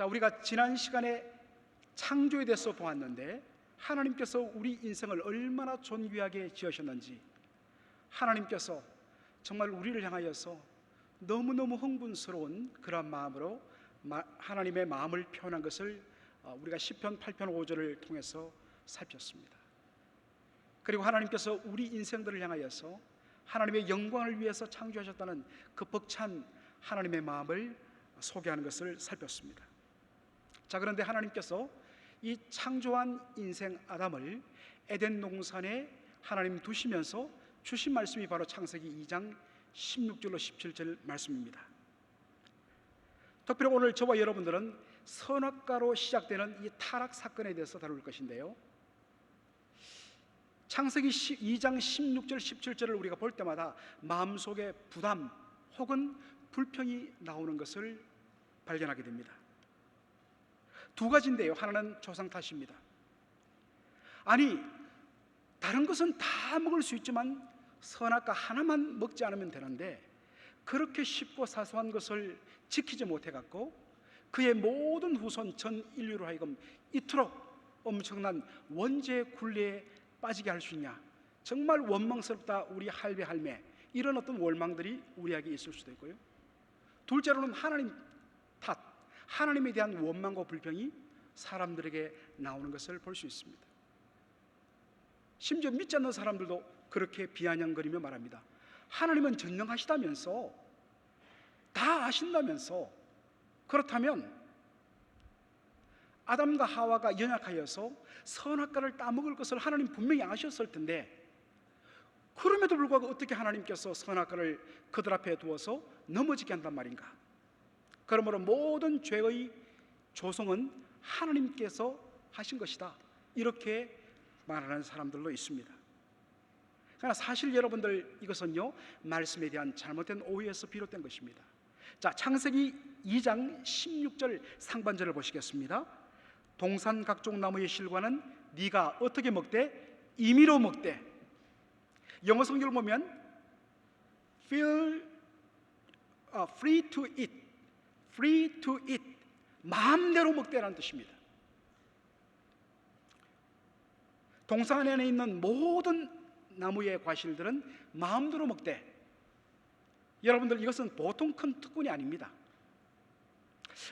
자, 우리가 지난 시간에 창조에 대해서 보았는데 하나님께서 우리 인생을 얼마나 존귀하게 지으셨는지, 하나님께서 정말 우리를 향하여서 너무너무 흥분스러운 그런 마음으로 하나님의 마음을 표현한 것을 우리가 시편 8편 5절을 통해서 살폈습니다. 그리고 하나님께서 우리 인생들을 향하여서 하나님의 영광을 위해서 창조하셨다는 그 벅찬 하나님의 마음을 소개하는 것을 살폈습니다. 자, 그런데 하나님께서 이 창조한 인생 아담을 에덴 동산에 하나님 두시면서 주신 말씀이 바로 창세기 2장 16절로 17절 말씀입니다. 특별히 오늘 저와 여러분들은 선악과로 시작되는 이 타락 사건에 대해서 다룰 것인데요, 창세기 2장 16절 17절을 우리가 볼 때마다 마음속에 부담 혹은 불평이 나오는 것을 발견하게 됩니다. 두 가지인데요, 하나는 조상 탓입니다. 아니, 다른 것은 다 먹을 수 있지만 선악과 하나만 먹지 않으면 되는데 그렇게 쉽고 사소한 것을 지키지 못해갖고 그의 모든 후손 전 인류로 하여금 이토록 엄청난 원죄의 굴레에 빠지게 할 수 있냐, 정말 원망스럽다 우리 할배 할매, 이런 어떤 원망들이 우리에게 있을 수도 있고요, 둘째로는 하나님 탓, 하나님에 대한 원망과 불평이 사람들에게 나오는 것을 볼 수 있습니다. 심지어 믿지 않는 사람들도 그렇게 비아냥거리며 말합니다. 하나님은 전능하시다면서, 다 아신다면서, 그렇다면 아담과 하와가 연약하여서 선악과를 따먹을 것을 하나님 분명히 아셨을 텐데 그럼에도 불구하고 어떻게 하나님께서 선악과를 그들 앞에 두어서 넘어지게 한단 말인가? 그러므로 모든 죄의 조성은 하나님께서 하신 것이다, 이렇게 말하는 사람들도 있습니다. 그러나 사실 여러분들, 이것은요 말씀에 대한 잘못된 오해에서 비롯된 것입니다. 자, 창세기 2장 16절 상반절을 보시겠습니다. 동산 각종 나무의 실과는 네가 어떻게 먹되? 임의로 먹되. 영어 성경을 보면 free to eat, free to eat, 마음대로 먹되라는 뜻입니다. 동산 안에 있는 모든 나무의 과실들은 마음대로 먹되. 여러분들, 이것은 보통 큰 특권이 아닙니다.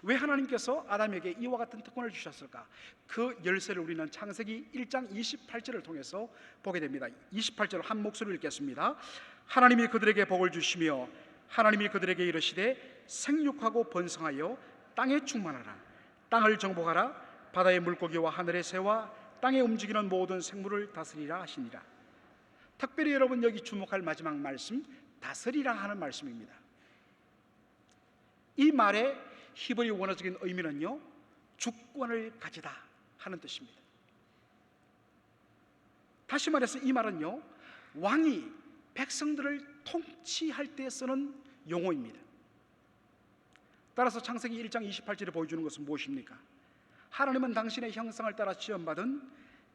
왜 하나님께서 아담에게 이와 같은 특권을 주셨을까? 그 열쇠를 우리는 창세기 1장 28절을 통해서 보게 됩니다. 28절 한 목소리를 읽겠습니다. 하나님이 그들에게 복을 주시며 하나님이 그들에게 이르시되 생육하고 번성하여 땅에 충만하라. 땅을 정복하라. 바다의 물고기와 하늘의 새와 땅에 움직이는 모든 생물을 다스리라 하시니라. 특별히 여러분 여기 주목할 마지막 말씀, 다스리라 하는 말씀입니다. 이 말의 히브리 원어적인 의미는요, 주권을 가지다 하는 뜻입니다. 다시 말해서 이 말은요, 왕이 백성들을 통치할 때 쓰는 용어입니다. 따라서 창세기 1장 28절에 보여주는 것은 무엇입니까? 하나님은 당신의 형상을 따라 지음받은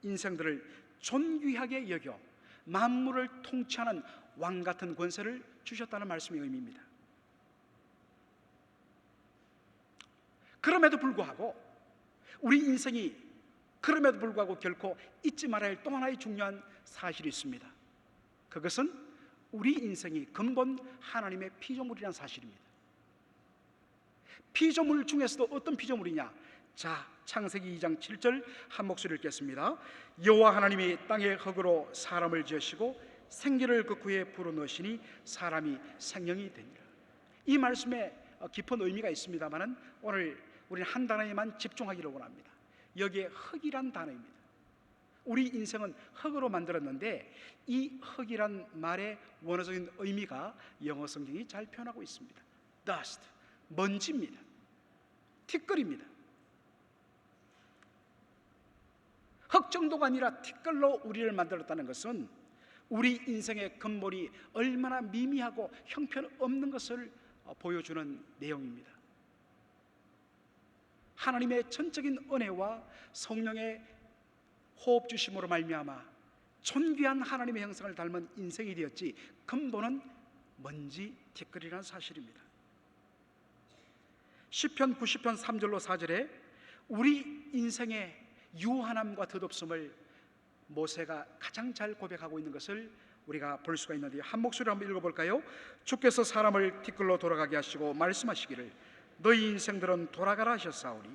인생들을 존귀하게 여겨 만물을 통치하는 왕 같은 권세를 주셨다는 말씀의 의미입니다. 그럼에도 불구하고 우리 인생이 그럼에도 불구하고 결코 잊지 말아야 할 또 하나의 중요한 사실이 있습니다. 그것은 우리 인생이 근본 하나님의 피조물이라는 사실입니다. 피조물 중에서도 어떤 피조물이냐? 자, 창세기 2장 7절 한 목소리 읽겠습니다. 여호와 하나님이 땅의 흙으로 사람을 지으시고 생기를 그 구에 불어넣으시니 사람이 생명이 되니라. 이 말씀에 깊은 의미가 있습니다만은 오늘 우리는 한 단어에만 집중하기를 원합니다. 여기에 흙이란 단어입니다. 우리 인생은 흙으로 만들었는데 이 흙이란 말의 원어적인 의미가 영어 성경이 잘 표현하고 있습니다. dust, 먼지입니다. 티끌입니다. 흙 정도가 아니라 티끌로 우리를 만들었다는 것은 우리 인생의 근본이 얼마나 미미하고 형편없는 것을 보여주는 내용입니다. 하나님의 전적인 은혜와 성령의 호흡 주심으로 말미암아 존귀한 하나님의 형상을 닮은 인생이 되었지 근본은 먼지 티끌이라는 사실입니다. 시편 90편 3절로 4절에 우리 인생의 유한함과 덧없음을 모세가 가장 잘 고백하고 있는 것을 우리가 볼 수가 있는데요, 한 목소리로 한번 읽어볼까요? 주께서 사람을 티끌로 돌아가게 하시고 말씀하시기를 너희 인생들은 돌아가라 하셨사오니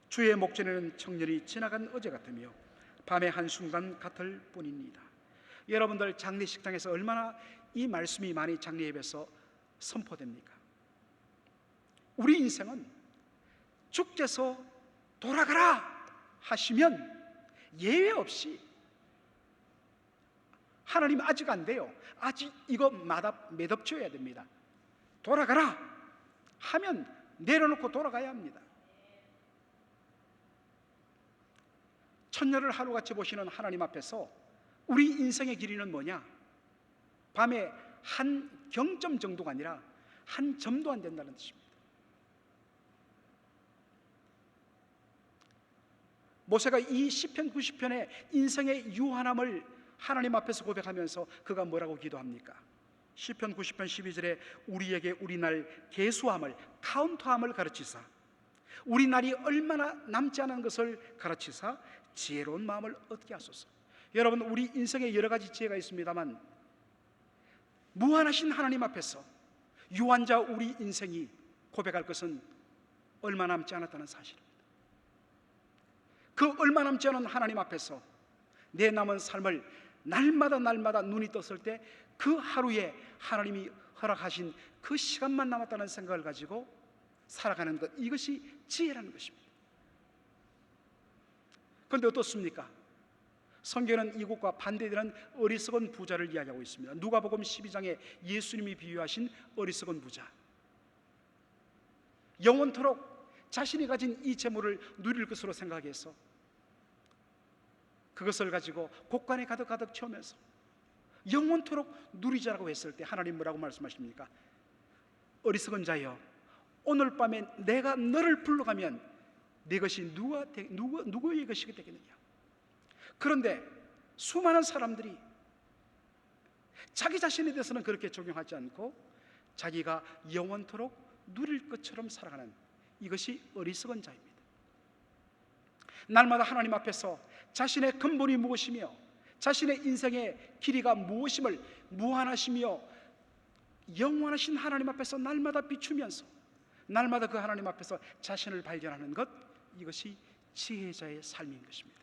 주의 목전에는 청년이 지나간 어제 같으며 밤의 한순간 같을 뿐입니다. 여러분들 장례식장에서 얼마나 이 말씀이 많이 장례 예배에서 선포됩니까? 우리 인생은 주께서 돌아가라 하시면 예외 없이, 하나님 아직 안 돼요, 아직 이거 매듭져야 됩니다, 돌아가라 하면 내려놓고 돌아가야 합니다. 천년을 하루같이 보시는 하나님 앞에서 우리 인생의 길이는 뭐냐? 밤에 한 경점 정도가 아니라 한 점도 안 된다는 뜻입니다. 모세가 이 시편 90편의 인생의 유한함을 하나님 앞에서 고백하면서 그가 뭐라고 기도합니까? 시편 90편 12절에 우리에게 우리 날 계수함을, 카운트함을 가르치사 우리 날이 얼마나 남지 않은 것을 가르치사 지혜로운 마음을 얻게 하소서. 여러분, 우리 인생에 여러 가지 지혜가 있습니다만 무한하신 하나님 앞에서 유한자 우리 인생이 고백할 것은 얼마 남지 않았다는 사실입니다. 그 얼마 남지 않은 하나님 앞에서 내 남은 삶을 날마다 눈이 떴을 때 그 하루에 하나님이 허락하신 그 시간만 남았다는 생각을 가지고 살아가는 것, 이것이 지혜라는 것입니다. 그런데 어떻습니까? 성경은 이것과 반대되는 어리석은 부자를 이야기하고 있습니다. 누가복음 12장에 예수님이 비유하신 어리석은 부자, 영원토록 자신이 가진 이 재물을 누릴 것으로 생각해서 그것을 가지고 곳간에 가득 채우면서 영원토록 누리자라고 했을 때 하나님 뭐라고 말씀하십니까? 어리석은 자여, 오늘 밤에 내가 너를 불러가면 네 것이 누구의 것이 되겠느냐? 그런데 수많은 사람들이 자기 자신에 대해서는 그렇게 적용하지 않고 자기가 영원토록 누릴 것처럼 살아가는, 이것이 어리석은 자입니다. 날마다 하나님 앞에서 자신의 근본이 무엇이며 자신의 인생의 길이가 무엇임을 무한하시며 영원하신 하나님 앞에서 날마다 비추면서 날마다 그 하나님 앞에서 자신을 발견하는 것, 이것이 지혜자의 삶인 것입니다.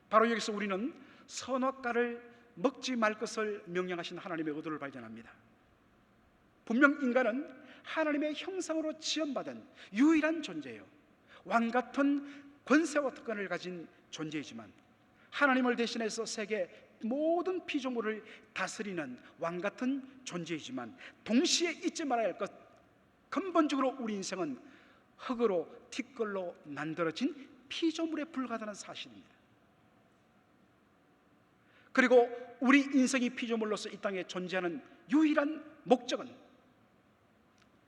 바로 여기서 우리는 선악과를 먹지 말 것을 명령하신 하나님의 의도를 발견합니다. 분명 인간은 하나님의 형상으로 지음받은 유일한 존재예요. 왕같은 권세와 특권을 가진 존재이지만 하나님을 대신해서 세계 모든 피조물을 다스리는 왕같은 존재이지만 동시에 잊지 말아야 할 것, 근본적으로 우리 인생은 흙으로 티끌로 만들어진 피조물에 불과하다는 사실입니다. 그리고 우리 인생이 피조물로서 이 땅에 존재하는 유일한 목적은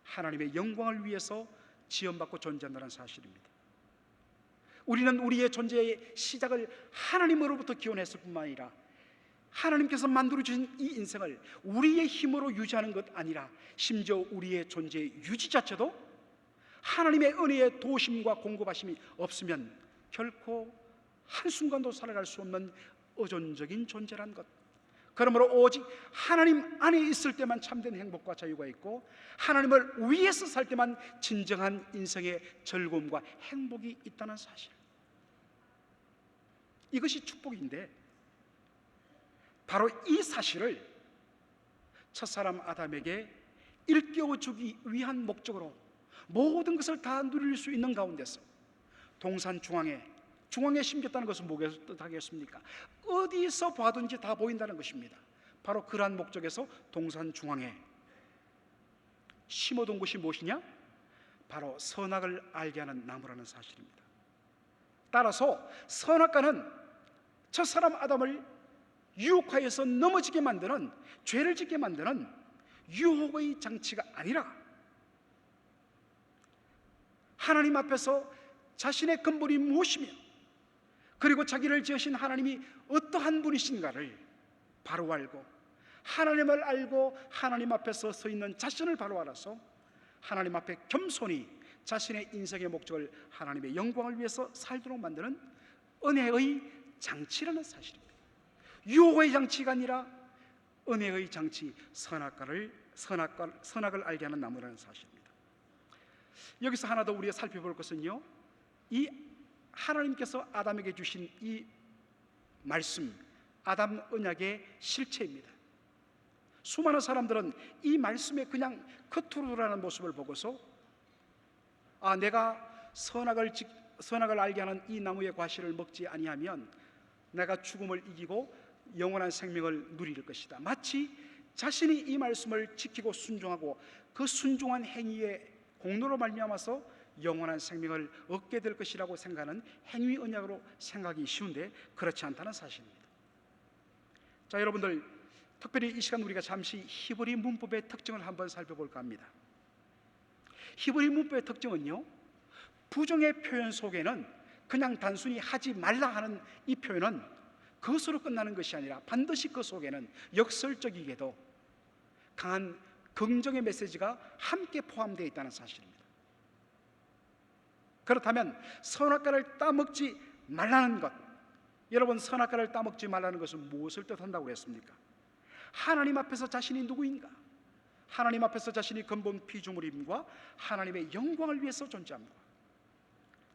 하나님의 영광을 위해서 지음받고 존재한다는 사실입니다. 우리는 우리의 존재의 시작을 하나님으로부터 기원했을 뿐만 아니라 하나님께서 만들어주신 이 인생을 우리의 힘으로 유지하는 것 아니라 심지어 우리의 존재의 유지 자체도 하나님의 은혜의 도우심과 공급하심이 없으면 결코 한순간도 살아갈 수 없는 의존적인 존재란 것. 그러므로 오직 하나님 안에 있을 때만 참된 행복과 자유가 있고 하나님을 위해서 살 때만 진정한 인생의 즐거움과 행복이 있다는 사실, 이것이 축복인데 바로 이 사실을 첫사람 아담에게 일깨워주기 위한 목적으로 모든 것을 다 누릴 수 있는 가운데서 동산 중앙에 심겼다는 것은 뭐겠 뜻하겠습니까? 어디서 봐든지 다 보인다는 것입니다. 바로 그러한 목적에서 동산 중앙에 심어둔 것이 무엇이냐? 바로 선악을 알게 하는 나무라는 사실입니다. 따라서 선악과는 첫사람 아담을 유혹하여서 넘어지게 만드는, 죄를 짓게 만드는 유혹의 장치가 아니라 하나님 앞에서 자신의 근본이 무엇이며 그리고 자기를 지으신 하나님이 어떠한 분이신가를 바로 알고 하나님을 알고 하나님 앞에서 서 있는 자신을 바로 알아서 하나님 앞에 겸손히 자신의 인생의 목적을 하나님의 영광을 위해서 살도록 만드는 은혜의 장치라는 사실입니다. 유혹의 장치가 아니라 은혜의 장치, 선악을 알게 하는 나무라는 사실입니다. 여기서 하나 더 우리가 살펴볼 것은요, 이 하나님께서 아담에게 주신 이 말씀, 아담 언약의 실체입니다. 수많은 사람들은 이 말씀에 그냥 겉으로라는 모습을 보고서 내가 선악을 알게 하는 이 나무의 과실을 먹지 아니하면 내가 죽음을 이기고 영원한 생명을 누릴 것이다. 마치 자신이 이 말씀을 지키고 순종하고 그 순종한 행위의 공로로 말미암아서 영원한 생명을 얻게 될 것이라고 생각하는 행위 언약으로 생각하기 쉬운데 그렇지 않다는 사실입니다. 자, 여러분들, 특별히 이 시간 우리가 잠시 히브리 문법의 특징을 한번 살펴볼까 합니다. 히브리 문법의 특징은요, 부정의 표현 속에는 그냥 단순히 하지 말라 하는 이 표현은 그것으로 끝나는 것이 아니라 반드시 그 속에는 역설적이게도 강한 긍정의 메시지가 함께 포함되어 있다는 사실입니다. 그렇다면 선악과를 따먹지 말라는 것, 여러분, 선악과를 따먹지 말라는 것은 무엇을 뜻한다고 했습니까? 하나님 앞에서 자신이 누구인가? 하나님 앞에서 자신이 근본 피조물임과 하나님의 영광을 위해서 존재함과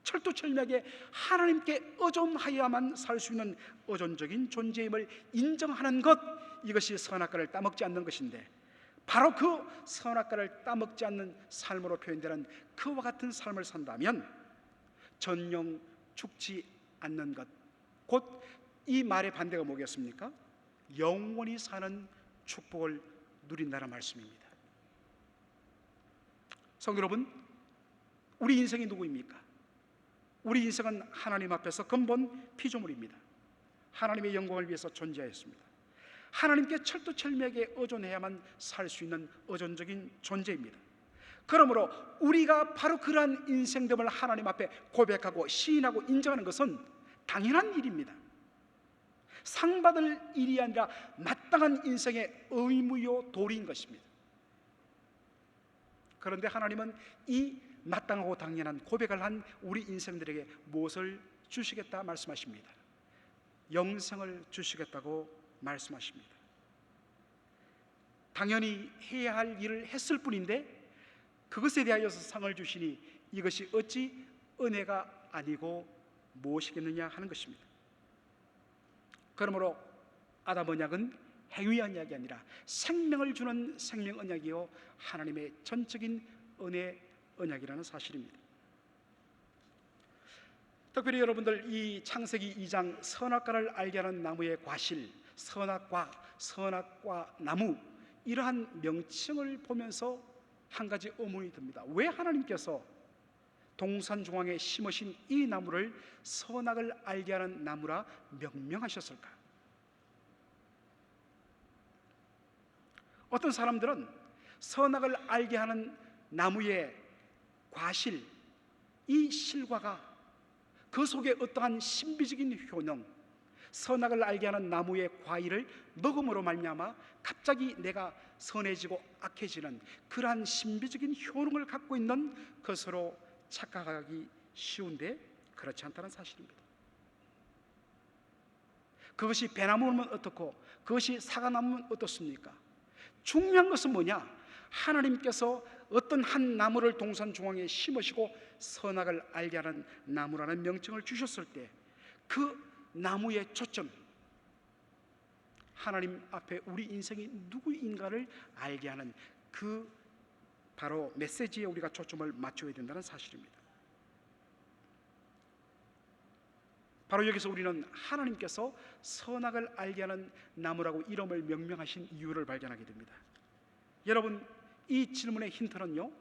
철두철미하게 하나님께 의존하여야만 살 수 있는 의존적인 존재임을 인정하는 것, 이것이 선악과를 따먹지 않는 것인데, 바로 그 선악과를 따먹지 않는 삶으로 표현되는 그와 같은 삶을 산다면 전영 죽지 않는 것, 곧 이 말의 반대가 뭐겠습니까? 영원히 사는 축복을 누린다는 말씀입니다. 성도 여러분, 우리 인생이 누구입니까? 우리 인생은 하나님 앞에서 근본 피조물입니다. 하나님의 영광을 위해서 존재하였습니다. 하나님께 철두철미하게 의존해야만 살 수 있는 의존적인 존재입니다. 그러므로 우리가 바로 그러한 인생됨을 하나님 앞에 고백하고 시인하고 인정하는 것은 당연한 일입니다. 상받을 일이 아니라 마땅한 인생의 의무요 도리인 것입니다. 그런데 하나님은 이 마땅하고 당연한 고백을 한 우리 인생들에게 무엇을 주시겠다 말씀하십니다. 영생을 주시겠다고 말씀하십니다. 당연히 해야 할 일을 했을 뿐인데 그것에 대하여서 상을 주시니 이것이 어찌 은혜가 아니고 무엇이겠느냐 하는 것입니다. 그러므로 아담 언약은 행위 언약이 아니라 생명을 주는 생명 언약이요 하나님의 전적인 은혜 언약이라는 사실입니다. 특별히 여러분들, 이 창세기 2장 선악과를 알게 하는 나무의 과실, 선악과, 선악과 나무, 이러한 명칭을 보면서 한 가지 의문이 듭니다. 왜 하나님께서 동산 중앙에 심으신 이 나무를 선악을 알게 하는 나무라 명명하셨을까? 어떤 사람들은 선악을 알게 하는 나무의 과실, 이 실과가 그 속에 어떠한 신비적인 효능, 선악을 알게 하는 나무의 과일을 먹음으로 말미암아 갑자기 내가 선해지고 악해지는 그러한 신비적인 효능을 갖고 있는 것으로 착각하기 쉬운데 그렇지 않다는 사실입니다. 그것이 배나무면 어떻고 그것이 사과나무면 어떻습니까? 중요한 것은 뭐냐? 하나님께서 어떤 한 나무를 동산 중앙에 심으시고 선악을 알게 하는 나무라는 명칭을 주셨을 때 그 나무의 초점, 하나님 앞에 우리 인생이 누구인가를 알게 하는 그 바로 메시지에 우리가 초점을 맞춰야 된다는 사실입니다. 바로 여기서 우리는 하나님께서 선악을 알게 하는 나무라고 이름을 명명하신 이유를 발견하게 됩니다. 여러분, 이 질문의 힌트는요,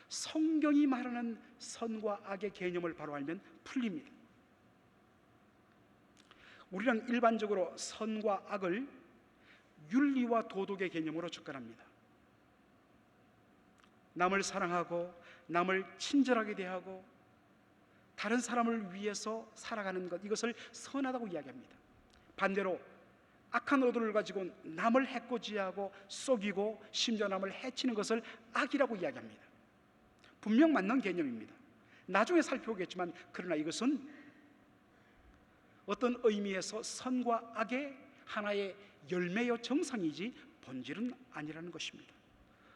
성경이 말하는 선과 악의 개념을 바로 알면 풀립니다. 우리는 일반적으로 선과 악을 윤리와 도덕의 개념으로 접근합니다. 남을 사랑하고 남을 친절하게 대하고 다른 사람을 위해서 살아가는 것, 이것을 선하다고 이야기합니다. 반대로 악한 의도를 가지고 남을 해코지하고 속이고 심지어 남을 해치는 것을 악이라고 이야기합니다. 분명 맞는 개념입니다. 나중에 살펴보겠지만, 그러나 이것은 어떤 의미에서 선과 악의 하나의 열매요 정상이지 본질은 아니라는 것입니다.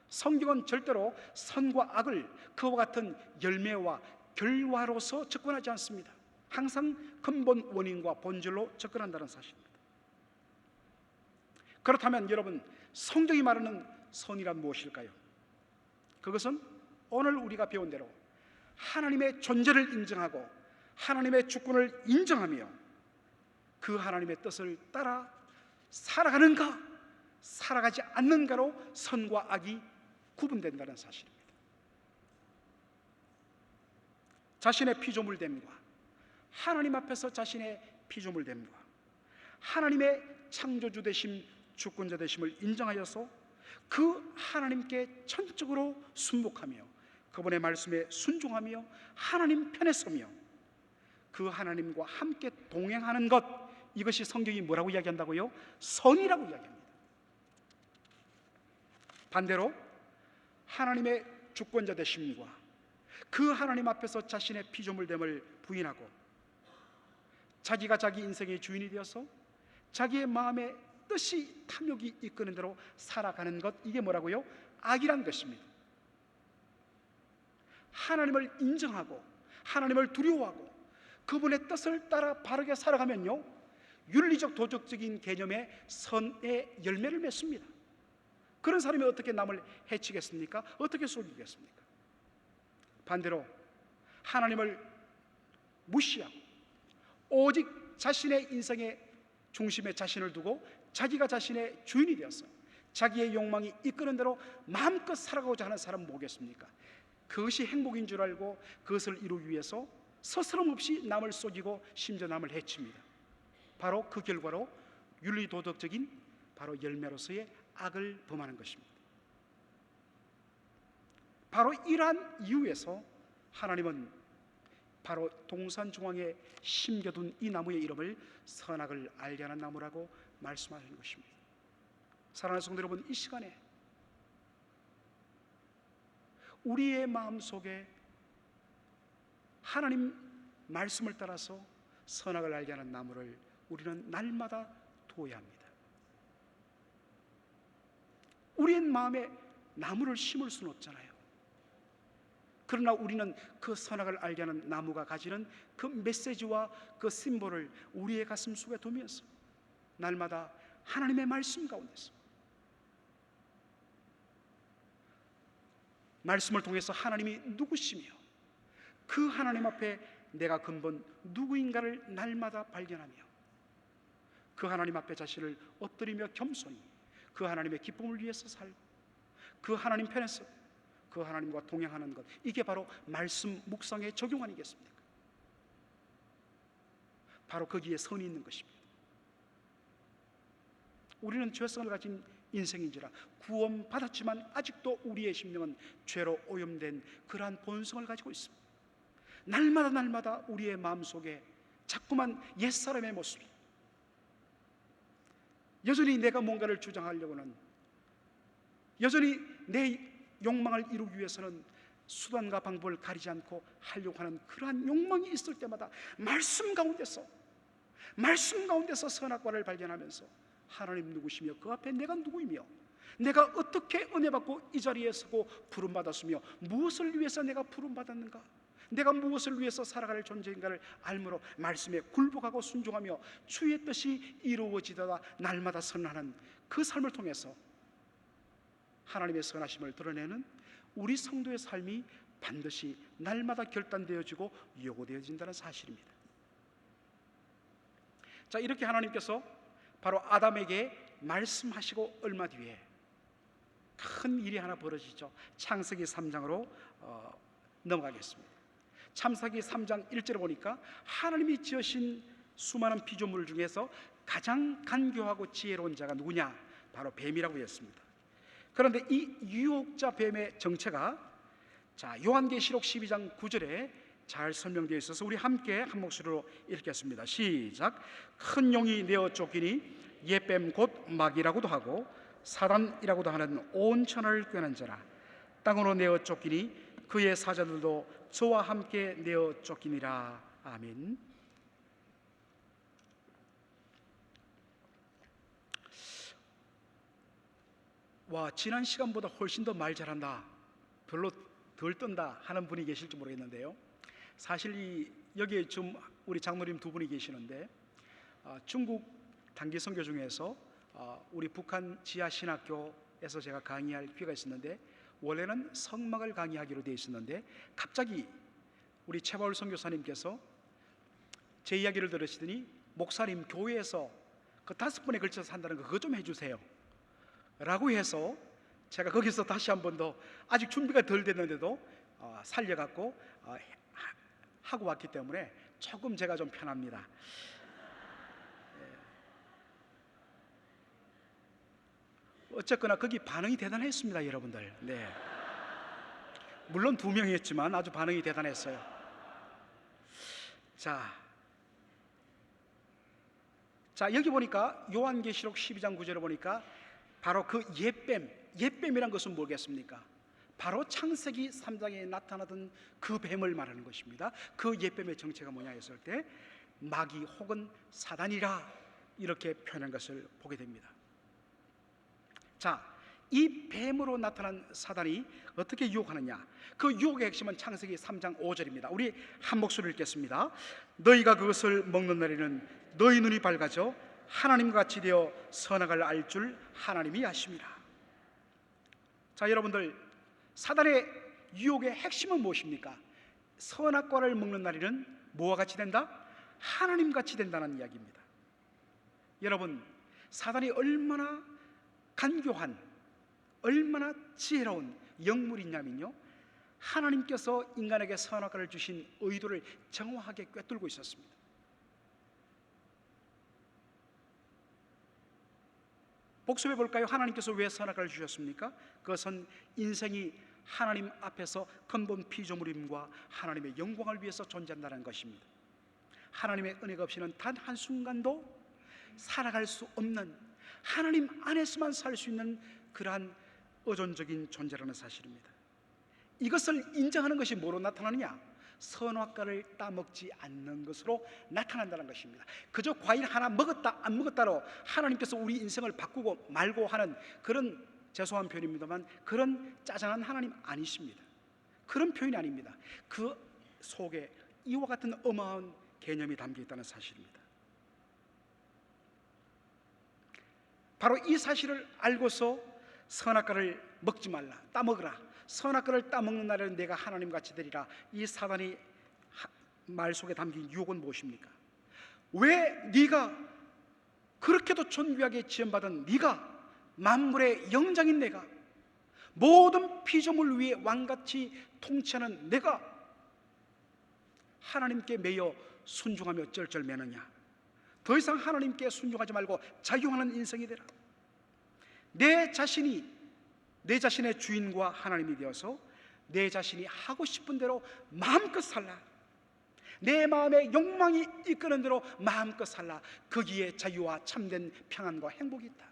성경은 절대로 선과 악을 그와 같은 열매와 결과로서 접근하지 않습니다. 항상 근본 원인과 본질로 접근한다는 사실입니다. 그렇다면 여러분, 성경이 말하는 선이란 무엇일까요? 그것은 오늘 우리가 배운 대로 하나님의 존재를 인정하고 하나님의 주권을 인정하며 그 하나님의 뜻을 따라 살아가는가 살아가지 않는가로 선과 악이 구분된다는 사실입니다. 자신의 피조물됨과 하나님 앞에서 자신의 피조물됨과 하나님의 창조주 되심, 주권자 되심을 인정하여서 그 하나님께 전적으로 순복하며 그분의 말씀에 순종하며 하나님 편에 서며 그 하나님과 함께 동행하는 것, 이것이 성경이 뭐라고 이야기한다고요? 선이라고 이야기합니다. 반대로 하나님의 주권자 되심과 그 하나님 앞에서 자신의 피조물됨을 부인하고 자기가 자기 인생의 주인이 되어서 자기의 마음의 뜻이 탐욕이 이끄는 대로 살아가는 것, 이게 뭐라고요? 악이란 것입니다. 하나님을 인정하고 하나님을 두려워하고 그분의 뜻을 따라 바르게 살아가면요, 윤리적 도덕적인 개념의 선의 열매를 맺습니다. 그런 사람이 어떻게 남을 해치겠습니까? 어떻게 속이겠습니까? 반대로 하나님을 무시하고 오직 자신의 인생의 중심에 자신을 두고 자기가 자신의 주인이 되어서 자기의 욕망이 이끄는 대로 마음껏 살아가고자 하는 사람은 뭐겠습니까? 그것이 행복인 줄 알고 그것을 이루기 위해서 스스럼 없이 남을 속이고 심지어 남을 해칩니다. 바로 그 결과로 윤리도덕적인 바로 열매로서의 악을 범하는 것입니다. 바로 이러한 이유에서 하나님은 바로 동산 중앙에 심겨둔 이 나무의 이름을 선악을 알게 하는 나무라고 말씀하시는 것입니다. 사랑하는 성도 여러분, 이 시간에 우리의 마음속에 하나님 말씀을 따라서 선악을 알게 하는 나무를 우리는 날마다 두어야 합니다. 우리의 마음에 나무를 심을 수는 없잖아요. 그러나 우리는 그 선악을 알게 하는 나무가 가지는 그 메시지와 그 심볼을 우리의 가슴 속에 두면서 날마다 하나님의 말씀 가운데서 말씀을 통해서 하나님이 누구시며 그 하나님 앞에 내가 근본 누구인가를 날마다 발견하며 그 하나님 앞에 자신을 엎드리며 겸손히 그 하나님의 기쁨을 위해서 살고 그 하나님 편에서 그 하나님과 동행하는 것, 이게 바로 말씀 묵상의 적용 아니겠습니까? 바로 거기에 선이 있는 것입니다. 우리는 죄성을 가진 인생인지라 구원받았지만 아직도 우리의 심령은 죄로 오염된 그러한 본성을 가지고 있습니다. 날마다 우리의 마음속에 자꾸만 옛사람의 모습, 여전히 내가 뭔가를 주장하려고는, 여전히 내 욕망을 이루기 위해서는 수단과 방법을 가리지 않고 하려고 하는 그러한 욕망이 있을 때마다 말씀 가운데서 선악과를 발견하면서 하나님 누구시며 그 앞에 내가 누구이며 내가 어떻게 은혜 받고 이 자리에 서고 부름 받았으며 무엇을 위해서 내가 부름 받았는가, 내가 무엇을 위해서 살아갈 존재인가를 알므로 말씀에 굴복하고 순종하며 주의 뜻이 이루어지다가 날마다 선하는 그 삶을 통해서 하나님의 선하심을 드러내는 우리 성도의 삶이 반드시 날마다 결단되어지고 요구되어진다는 사실입니다. 자, 이렇게 하나님께서 바로 아담에게 말씀하시고 얼마 뒤에 큰 일이 하나 벌어지죠. 창세기 3장으로 넘어가겠습니다. 창세기 3장 1절에 보니까 하나님이 지으신 수많은 피조물 중에서 가장 간교하고 지혜로운 자가 누구냐? 바로 뱀이라고 했습니다. 그런데 이 유혹자 뱀의 정체가 요한계시록 12장 9절에 잘 설명되어 있어서 우리 함께 한 목소리로 읽겠습니다. 시작. 큰 용이 내어 쫓기니 옛뱀 곧 마귀라고도 하고 사단이라고도 하는 온 천하를 꾀는 자라 땅으로 내어 쫓기니 그의 사자들도 저와 함께 내어 쫓기니라. 아멘. 와, 지난 시간보다 훨씬 더 말 잘한다, 별로 덜 뜬다 하는 분이 계실지 모르겠는데요, 사실 여기에 좀 우리 장로님 두 분이 계시는데 중국 단기 선교 중에서 우리 북한 지하신학교에서 제가 강의할 기회가 있었는데, 원래는 성막을 강의하기로 되어 있었는데 갑자기 우리 최바울 선교사님께서 제 이야기를 들으시더니 목사님, 교회에서 그 5번에 걸쳐서 한다는 거 그거 좀 해주세요 라고 해서 제가 거기서 다시 한 번 더, 아직 준비가 덜 됐는데도 살려갖고 하고 왔기 때문에 조금 제가 좀 편합니다. 어쨌거나 거기 반응이 대단했습니다, 여러분들. 네. 물론 2명이었지만 아주 반응이 대단했어요. 자, 여기 보니까 요한계시록 12장 9절에 보니까 바로 그 옛뱀이란 것은 뭐겠습니까? 바로 창세기 3장에 나타나던 그 뱀을 말하는 것입니다. 그 옛뱀의 정체가 뭐냐 했을 때 마귀 혹은 사단이라 이렇게 표현한 것을 보게 됩니다. 자, 이 뱀으로 나타난 사단이 어떻게 유혹하느냐? 그 유혹의 핵심은 창세기 3장 5절입니다. 우리 한 목소리를 읽겠습니다. 너희가 그것을 먹는 날에는 너희 눈이 밝아져 하나님같이 되어 선악을 알 줄 하나님이 아심이라. 자, 여러분들, 사단의 유혹의 핵심은 무엇입니까? 선악과를 먹는 날에는 뭐와 같이 된다? 하나님같이 된다는 이야기입니다. 여러분, 사단이 얼마나 간교한, 얼마나 지혜로운 영물이냐면요, 하나님께서 인간에게 선악과를 주신 의도를 정확하게 꿰뚫고 있었습니다. 복습해 볼까요? 하나님께서 왜 선악과를 주셨습니까? 그것은 인생이 하나님 앞에서 근본 피조물임과 하나님의 영광을 위해서 존재한다는 것입니다. 하나님의 은혜가 없이는 단 한순간도 살아갈 수 없는, 하나님 안에서만 살 수 있는 그러한 의존적인 존재라는 사실입니다. 이것을 인정하는 것이 뭐로 나타나느냐? 선악과를 따먹지 않는 것으로 나타난다는 것입니다. 그저 과일 하나 먹었다 안 먹었다로 하나님께서 우리 인생을 바꾸고 말고 하는 그런, 죄송한 표현입니다만, 그런 짜잔한 하나님 아니십니다. 그런 표현이 아닙니다. 그 속에 이와 같은 어마어마한 개념이 담겨 있다는 사실입니다. 바로 이 사실을 알고서 선악과를 먹지 말라, 따먹으라, 선악과를 따먹는 날에는 내가 하나님같이 되리라, 이 사단이 말 속에 담긴 유혹은 무엇입니까? 왜 네가 그렇게도 존귀하게 지음받은 네가, 만물의 영장인 내가, 모든 피조물 위에 왕같이 통치하는 내가 하나님께 매여 순종하며 쩔쩔매느냐? 더 이상 하나님께 순종하지 말고 자유하는 인생이 되라. 내 자신이 내 자신의 주인과 하나님이 되어서 내 자신이 하고 싶은 대로 마음껏 살라. 내 마음의 욕망이 이끄는 대로 마음껏 살라. 거기에 자유와 참된 평안과 행복이 있다.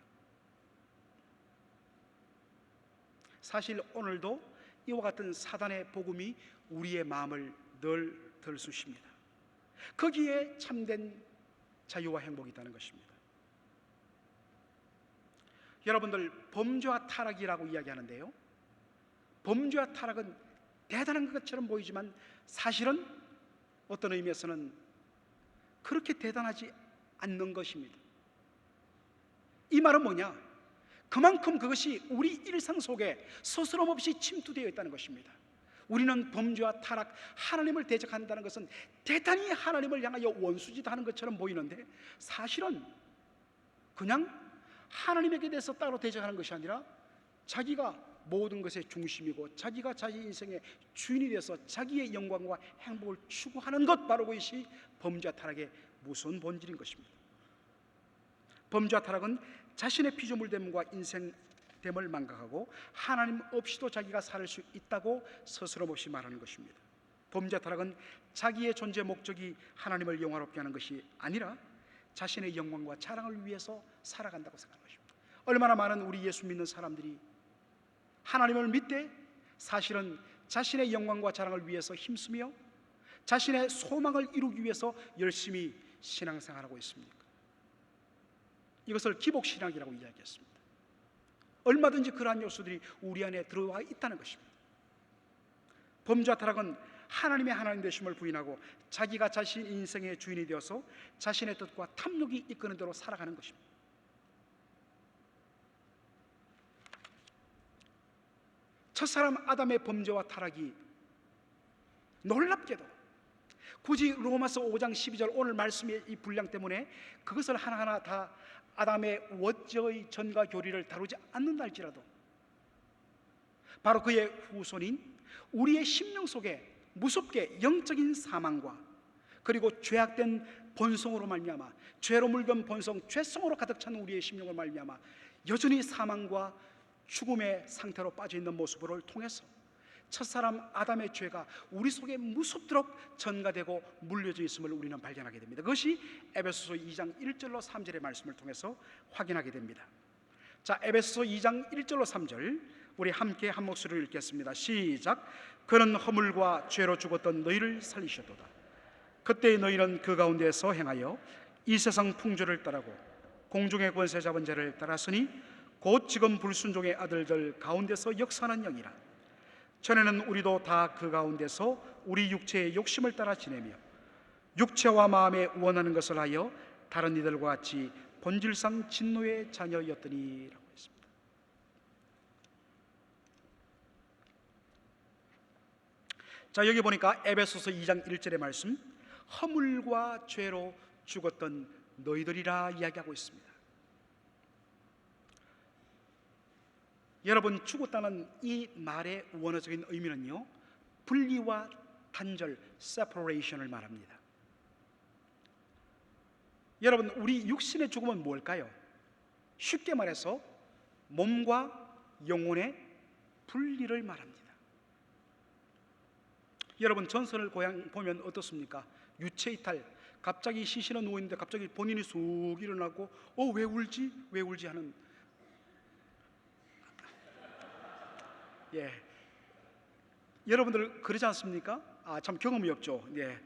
사실 오늘도 이와 같은 사단의 복음이 우리의 마음을 늘 들쑤십니다. 거기에 참된 자유와 행복이 있다는 것입니다. 여러분들, 범죄와 타락이라고 이야기하는데요, 범죄와 타락은 대단한 것처럼 보이지만 사실은 어떤 의미에서는 그렇게 대단하지 않는 것입니다. 이 말은 뭐냐? 그만큼 그것이 우리 일상 속에 스스럼 없이 침투되어 있다는 것입니다. 우리는 범죄와 타락, 하나님을 대적한다는 것은 대단히 하나님을 향하여 원수짓하는 것처럼 보이는데, 사실은 그냥 하나님에게 대해서 따로 대적하는 것이 아니라 자기가 모든 것의 중심이고 자기가 자기 인생의 주인이 되어서 자기의 영광과 행복을 추구하는 것, 바로 그것이 범죄와 타락의 무서운 본질인 것입니다. 범죄와 타락은 자신의 피조물됨과 인생됨을 망각하고 하나님 없이도 자기가 살 수 있다고 스스럼 없이 말하는 것입니다. 범죄와 타락은 자기의 존재 목적이 하나님을 영화롭게 하는 것이 아니라 자신의 영광과 자랑을 위해서 살아간다고 생각하는 것입니다. 얼마나 많은 우리 예수 믿는 사람들이 하나님을 믿되 사실은 자신의 영광과 자랑을 위해서 힘쓰며 자신의 소망을 이루기 위해서 열심히 신앙생활하고 있습니까? 이것을 기복신앙이라고 이야기했습니다. 얼마든지 그러한 요소들이 우리 안에 들어와 있다는 것입니다. 범죄와 타락은 하나님의 하나님 되심을 부인하고 자기가 자신 인생의 주인이 되어서 자신의 뜻과 탐욕이 이끄는 대로 살아가는 것입니다. 첫사람 아담의 범죄와 타락이 놀랍게도 굳이 로마서 5장 12절 오늘 말씀의 이 분량 때문에 그것을 하나하나 다 아담의 원죄의 전과 교리를 다루지 않는다 할지라도 바로 그의 후손인 우리의 심령 속에 무섭게 영적인 사망과 그리고 죄악된 본성으로 말미암아 죄로 물든 본성, 죄성으로 가득 찬 우리의 심령을 말미암아 여전히 사망과 죽음의 상태로 빠져있는 모습을 통해서 첫사람 아담의 죄가 우리 속에 무섭도록 전가되고 물려져 있음을 우리는 발견하게 됩니다. 그것이 에베소서 2장 1절로 3절의 말씀을 통해서 확인하게 됩니다. 자, 에베소서 2장 1절로 3절 우리 함께 한 목소리로 읽겠습니다. 시작. 그는 허물과 죄로 죽었던 너희를 살리셨도다. 그때 너희는 그 가운데서 행하여 이 세상 풍조를 따르고 공중의 권세 잡은 자를 따랐으니 곧 지금 불순종의 아들들 가운데서 역사하는 영이라. 전에는 우리도 다 그 가운데서 우리 육체의 욕심을 따라 지내며 육체와 마음에 원하는 것을 하여 다른 이들과 같이 본질상 진노의 자녀였더니 라고 했습니다. 자, 여기 보니까 에베소서 2장 1절의 말씀, 허물과 죄로 죽었던 너희들이라 이야기하고 있습니다. 여러분, 죽었다는 이 말의 원어적인 의미는요, 분리와 단절, separation을 말합니다. 여러분, 우리 육신의 죽음은 뭘까요? 쉽게 말해서 몸과 영혼의 분리를 말합니다. 여러분, 전설을 보면 어떻습니까? 유체이탈, 갑자기 시신은 누워있는데 갑자기 본인이 쑥 일어나고 왜 울지? 왜 울지? 하는, 예, 여러분들 그러지 않습니까? 참 경험이 없죠. 예.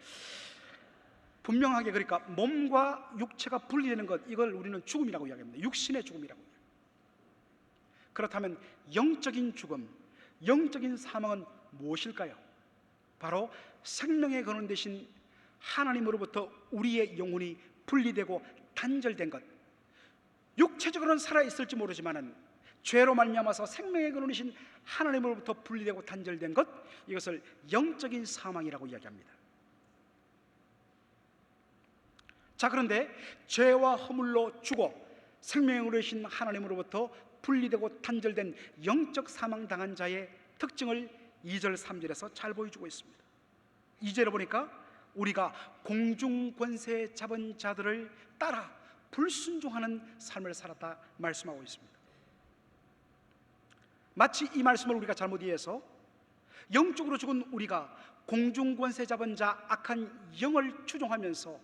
분명하게 그러니까 몸과 육체가 분리되는 것, 이걸 우리는 죽음이라고 이야기합니다. 육신의 죽음이라고. 그렇다면 영적인 죽음, 영적인 사망은 무엇일까요? 바로 생명의 근원 되신 하나님으로부터 우리의 영혼이 분리되고 단절된 것. 육체적으로는 살아있을지 모르지만은 죄로 말미암아서 생명의 근원이신 하나님으로부터 분리되고 단절된 것, 이것을 영적인 사망이라고 이야기합니다. 자, 그런데 죄와 허물로 죽어 생명의 근원이신 하나님으로부터 분리되고 단절된 영적 사망 당한 자의 특징을 2절 3절에서 잘 보여주고 있습니다. 2절에 보니까 우리가 공중 권세 잡은 자들을 따라 불순종하는 삶을 살았다 말씀하고 있습니다. 마치 이 말씀을 우리가 잘못 이해해서 영적으로 죽은 우리가 공중 권세 잡은 자 악한 영을 추종하면서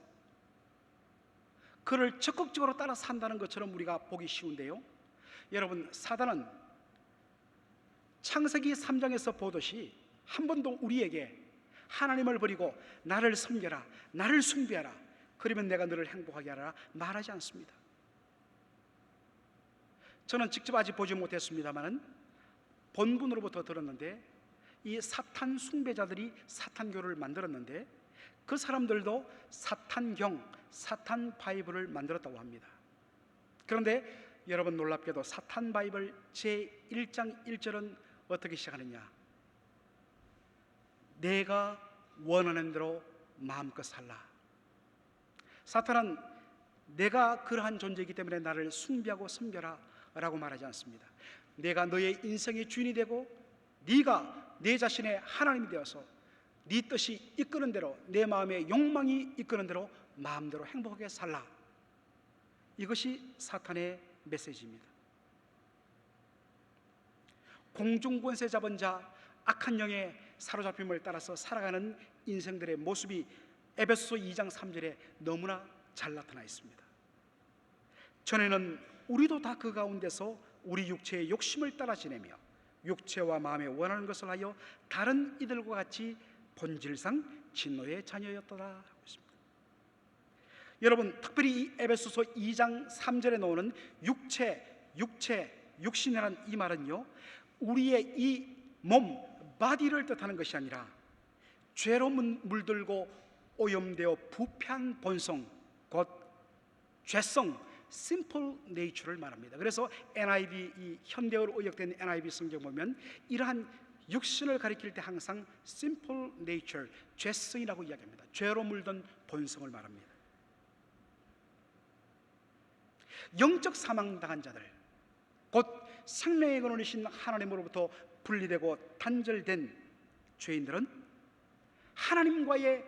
그를 적극적으로 따라 산다는 것처럼 우리가 보기 쉬운데요, 여러분, 사단은 창세기 3장에서 보듯이 한 번도 우리에게 하나님을 버리고 나를 섬겨라, 나를 숭배하라, 그러면 내가 너를 행복하게 하라 말하지 않습니다. 저는 직접 아직 보지 못했습니다만은 본분으로부터 들었는데, 이 사탄 숭배자들이 사탄교를 만들었는데 그 사람들도 사탄경, 사탄 바이블을 만들었다고 합니다. 그런데 여러분, 놀랍게도 사탄 바이블 제1장 1절은 어떻게 시작하느냐? 내가 원하는 대로 마음껏 살라. 사탄은 내가 그러한 존재이기 때문에 나를 숭배하고 섬겨라 라고 말하지 않습니다. 내가 너의 인생의 주인이 되고 네가 내 자신의 하나님이 되어서 네 뜻이 이끄는 대로, 내 마음의 욕망이 이끄는 대로 마음대로 행복하게 살라. 이것이 사탄의 메시지입니다. 공중권세 잡은 자, 악한 영의 사로잡힘을 따라서 살아가는 인생들의 모습이 에베소서 2장 3절에 너무나 잘 나타나 있습니다. 전에는 우리도 다 그 가운데서 우리 육체의 욕심을 따라 지내며 육체와 마음에 원하는 것을 하여 다른 이들과 같이 본질상 진노의 자녀였더라 하고 있습니다. 여러분, 특별히 이 에베소서 2장 3절에 나오는 육신이라는 이 말은요, 우리의 이 몸, 바디를 뜻하는 것이 아니라 죄로 물들고 오염되어 부패한 본성, 곧 죄성, simple nature를 말합니다. 그래서 NIV, 이 현대어로 의역된 NIV 성경 보면 이러한 육신을 가리킬 때 항상 simple nature, 죄성이라고 이야기합니다. 죄로 물든 본성을 말합니다. 영적 사망당한 자들, 곧 생명의 근원이신 하나님으로부터 분리되고 단절된 죄인들은 하나님과의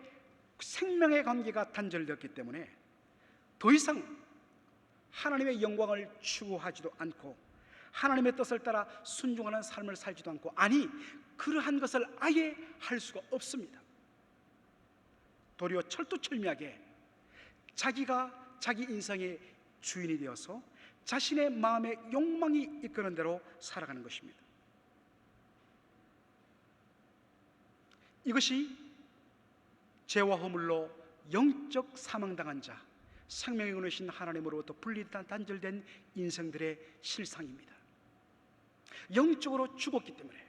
생명의 관계가 단절되었기 때문에 더 이상 하나님의 영광을 추구하지도 않고 하나님의 뜻을 따라 순종하는 삶을 살지도 않고, 아니 그러한 것을 아예 할 수가 없습니다. 도리어 철두철미하게 자기가 자기 인생의 주인이 되어서 자신의 마음의 욕망이 이끄는 대로 살아가는 것입니다. 이것이 죄와 허물로 영적 사망당한 자, 생명의 근원이신 하나님으로부터 단절된 인생들의 실상입니다. 영적으로 죽었기 때문에,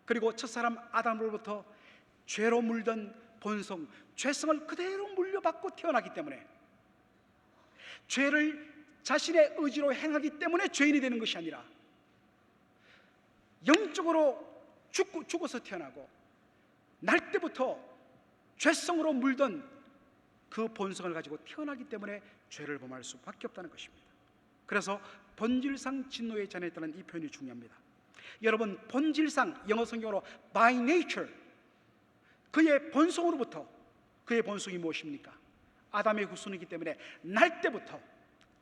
그리고 첫사람 아담으로부터 죄로 물든 본성, 죄성을 그대로 물려받고 태어나기 때문에, 죄를 자신의 의지로 행하기 때문에 죄인이 되는 것이 아니라 영적으로 죽어서 태어나고 날 때부터 죄성으로 물든 그 본성을 가지고 태어나기 때문에 죄를 범할 수밖에 없다는 것입니다. 그래서 본질상 진노의 자녀였다는 이 표현이 중요합니다. 여러분, 본질상, 영어 성경으로 by nature, 그의 본성으로부터, 그의 본성이 무엇입니까? 아담의 후손이기 때문에 날 때부터,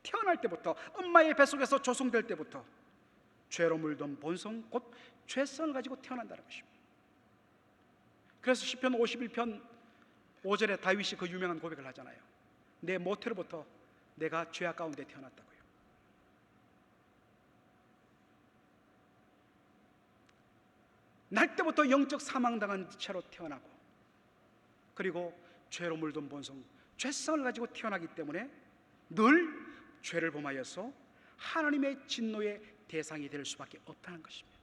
태어날 때부터, 엄마의 뱃속에서 조성될 때부터 죄로 물든 본성, 곧 죄성을 가지고 태어난다는 것입니다. 그래서 시편 51편 5절에 다윗이 그 유명한 고백을 하잖아요. 내 모태로부터 내가 죄악 가운데 태어났다고요. 날 때부터 영적 사망당한 채로 태어나고, 그리고 죄로 물든 본성, 죄성을 가지고 태어나기 때문에 늘 죄를 범하여서 하나님의 진노의 대상이 될 수밖에 없다는 것입니다.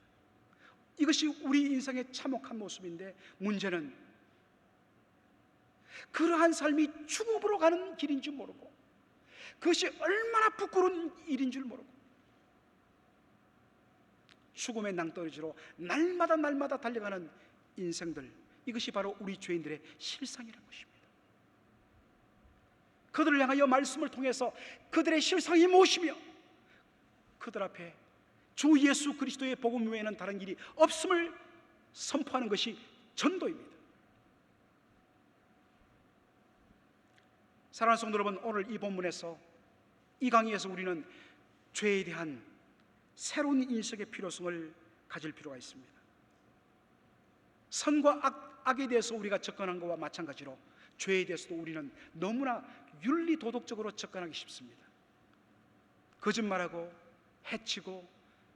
이것이 우리 인생의 참혹한 모습인데, 문제는 그러한 삶이 죽음으로 가는 길인 줄 모르고, 그것이 얼마나 부끄러운 일인 줄 모르고, 죽음의 낭떠러지로 날마다 달려가는 인생들, 이것이 바로 우리 죄인들의 실상이라는 것입니다. 그들을 향하여 말씀을 통해서 그들의 실상이 무엇이며 그들 앞에 주 예수 그리스도의 복음 외에는 다른 길이 없음을 선포하는 것이 전도입니다. 사랑하는 성도 여러분, 오늘 이 본문에서, 이 강의에서 우리는 죄에 대한 새로운 인식의 필요성을 가질 필요가 있습니다. 선과 악에 대해서 우리가 접근한 것과 마찬가지로 죄에 대해서도 우리는 너무나 윤리 도덕적으로 접근하기 쉽습니다. 거짓말하고 해치고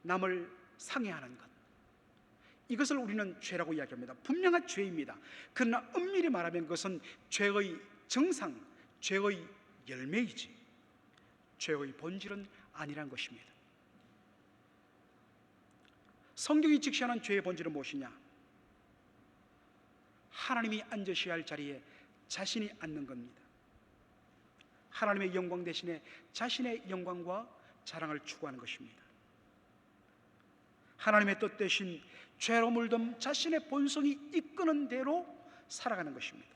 남을 상해하는 것, 이것을 우리는 죄라고 이야기합니다. 분명한 죄입니다. 그러나 엄밀히 말하면 그것은 죄의 정상, 죄의 열매이지 죄의 본질은 아니란 것입니다. 성경이 직시하는 죄의 본질은 무엇이냐? 하나님이 앉으셔야 할 자리에 자신이 앉는 겁니다. 하나님의 영광 대신에 자신의 영광과 자랑을 추구하는 것입니다. 하나님의 뜻 대신 죄로 물든 자신의 본성이 이끄는 대로 살아가는 것입니다.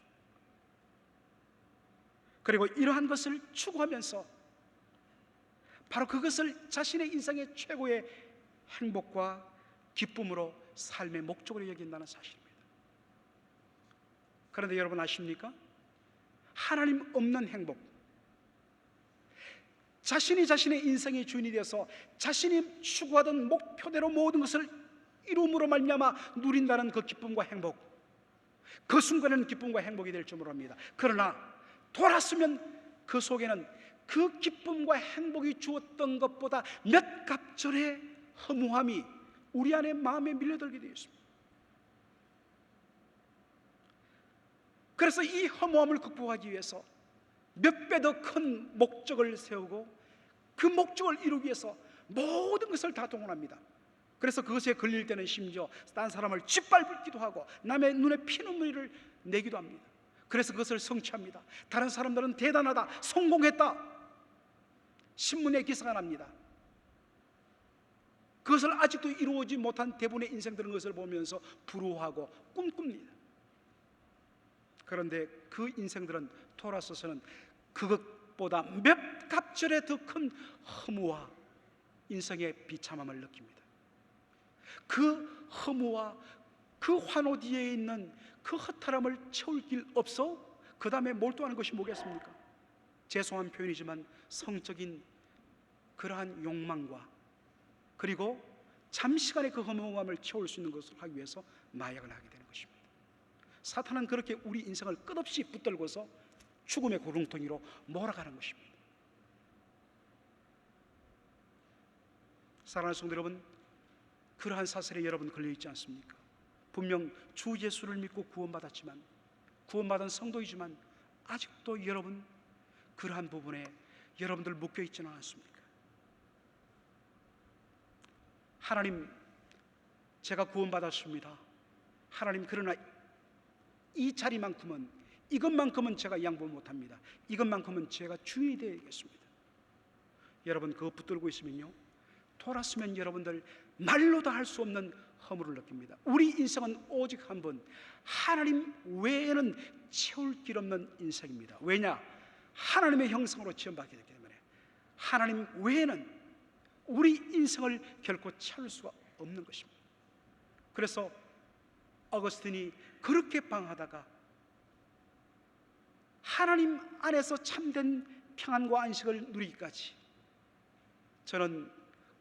그리고 이러한 것을 추구하면서 바로 그것을 자신의 인생의 최고의 행복과 기쁨으로 삶의 목적으로 여긴다는 사실입니다. 그런데 여러분 아십니까? 하나님 없는 행복, 자신이 자신의 인생의 주인이 되어서 자신이 추구하던 목표대로 모든 것을 이룸으로 말미암아 누린다는 그 기쁨과 행복, 그 순간에는 기쁨과 행복이 될 줄 모릅니다. 그러나 돌았으면 그 속에는 그 기쁨과 행복이 주었던 것보다 몇 갑절의 허무함이 우리 안에 마음에 밀려들게 되어 있습니다. 그래서 이 허무함을 극복하기 위해서 몇 배 더 큰 목적을 세우고 그 목적을 이루기 위해서 모든 것을 다 동원합니다. 그래서 그것에 걸릴 때는 심지어 딴 사람을 짓밟기도 하고 남의 눈에 피눈물을 내기도 합니다. 그래서 그것을 성취합니다. 다른 사람들은 대단하다, 성공했다, 신문에 기사가 납니다. 그것을 아직도 이루어지 못한 대부분의 인생들은 그것을 보면서 부러워하고 꿈꿉니다. 그런데 그 인생들은 돌아서서는 그것보다 몇 갑절의 더 큰 허무와 인생의 비참함을 느낍니다. 그 허무와 그 환호 뒤에 있는 그 허탈함을 채울 길 없어 그 다음에 몰두하는 것이 뭐겠습니까? 죄송한 표현이지만 성적인 그러한 욕망과 그리고 잠시간의 그 허무함을 채울 수 있는 것을 하기 위해서 마약을 하게 되는 것입니다. 사탄은 그렇게 우리 인생을 끝없이 붙들고서 죽음의 구렁텅이로 몰아가는 것입니다. 사랑하는 성도 여러분, 그러한 사슬에 여러분 걸려있지 않습니까? 분명 주 예수를 믿고 구원받았지만, 구원받은 성도이지만 아직도 여러분 그러한 부분에 여러분들 묶여있지는 않습니까? 하나님, 제가 구원받았습니다. 하나님, 그러나 이 자리만큼은, 이것만큼은 제가 양보 못합니다. 이것만큼은 제가 주인이 되어야겠습니다. 여러분 그거 붙들고 있으면요, 돌았으면 여러분들 말로 다 할 수 없는 허물을 느낍니다. 우리 인생은 오직 한 번, 하나님 외에는 채울 길 없는 인생입니다. 왜냐? 하나님의 형상으로 지음받게 되기 때문에 하나님 외에는 우리 인생을 결코 채울 수가 없는 것입니다. 그래서 어거스틴이 그렇게 방하다가 하나님 안에서 참된 평안과 안식을 누리기까지, 저는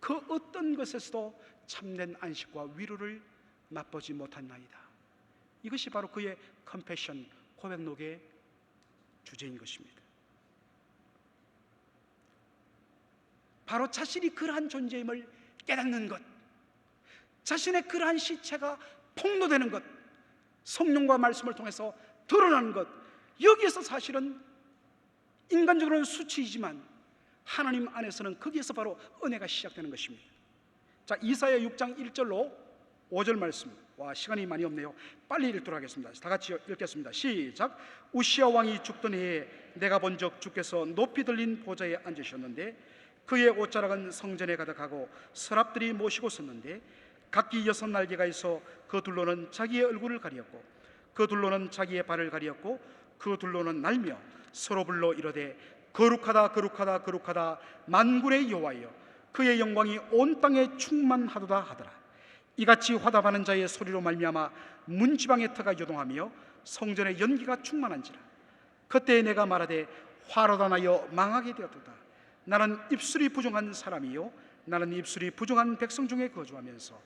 그 어떤 것에서도 참된 안식과 위로를 맛보지 못한나이다. 이것이 바로 그의 컴패션, 고백록의 주제인 것입니다. 바로 자신이 그러한 존재임을 깨닫는 것, 자신의 그러한 시체가 폭로되는 것, 성령과 말씀을 통해서 드러나는 것, 여기에서 사실은 인간적으로는 수치이지만 하나님 안에서는 거기에서 바로 은혜가 시작되는 것입니다. 자, 이사야 6장 1절로 5절 말씀. 와, 시간이 많이 없네요. 빨리 읽도록 하겠습니다. 다 같이 읽겠습니다. 시작. 우시야 왕이 죽던 해에 내가 본적 주께서 높이 들린 보좌에 앉으셨는데 그의 옷자락은 성전에 가득하고 서랍들이 모시고 섰는데 각기 6날개가 있어 그 둘로는 자기의 얼굴을 가리었고 그 둘로는 자기의 발을 가리었고 그 둘로는 날며 서로 불러 이르되 거룩하다 거룩하다 거룩하다 만군의 여호와여, 그의 영광이 온 땅에 충만하도다 하더라. 이같이 화답하는 자의 소리로 말미암아 문지방의 터가 요동하며 성전의 연기가 충만한지라. 그때 내가 말하되 화로다 나여 망하게 되었도다. 나는 입술이 부정한 사람이요 나는 입술이 부정한 백성 중에 거주하면서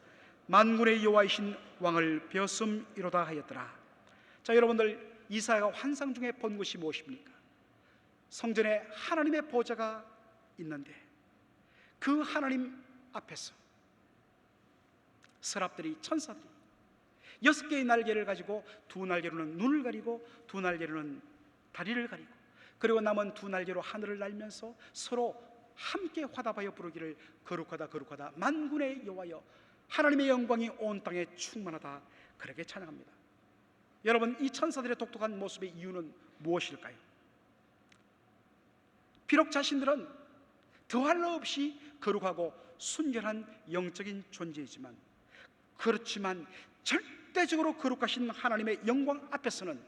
만군의 여호와이신 왕을 배었음이로다 하였더라. 자, 여러분들, 이사야가 환상 중에 본 것이 무엇입니까? 성전에 하나님의 보좌가 있는데 그 하나님 앞에서 서랍들이, 천사들이 6개의 날개를 가지고 2날개로는 눈을 가리고 2날개로는 다리를 가리고 그리고 남은 2날개로 하늘을 날면서 서로 함께 화답하여 부르기를 거룩하다 거룩하다 만군의 여호와여, 하나님의 영광이 온 땅에 충만하다, 그렇게 찬양합니다. 여러분, 이 천사들의 독특한 모습의 이유는 무엇일까요? 비록 자신들은 더할 나 없이 거룩하고 순결한 영적인 존재이지만, 그렇지만 절대적으로 거룩하신 하나님의 영광 앞에서는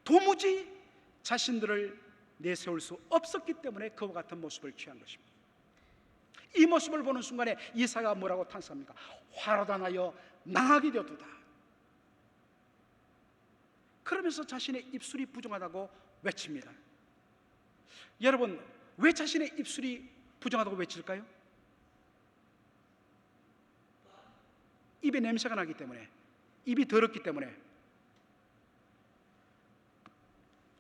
도무지 자신들을 내세울 수 없었기 때문에 그와 같은 모습을 취한 것입니다. 이 모습을 보는 순간에 이사야가 뭐라고 탄식합니까? 화로다 나여 망하게 되었도다. 그러면서 자신의 입술이 부정하다고 외칩니다. 여러분, 왜 자신의 입술이 부정하다고 외칠까요? 입에 냄새가 나기 때문에, 입이 더럽기 때문에.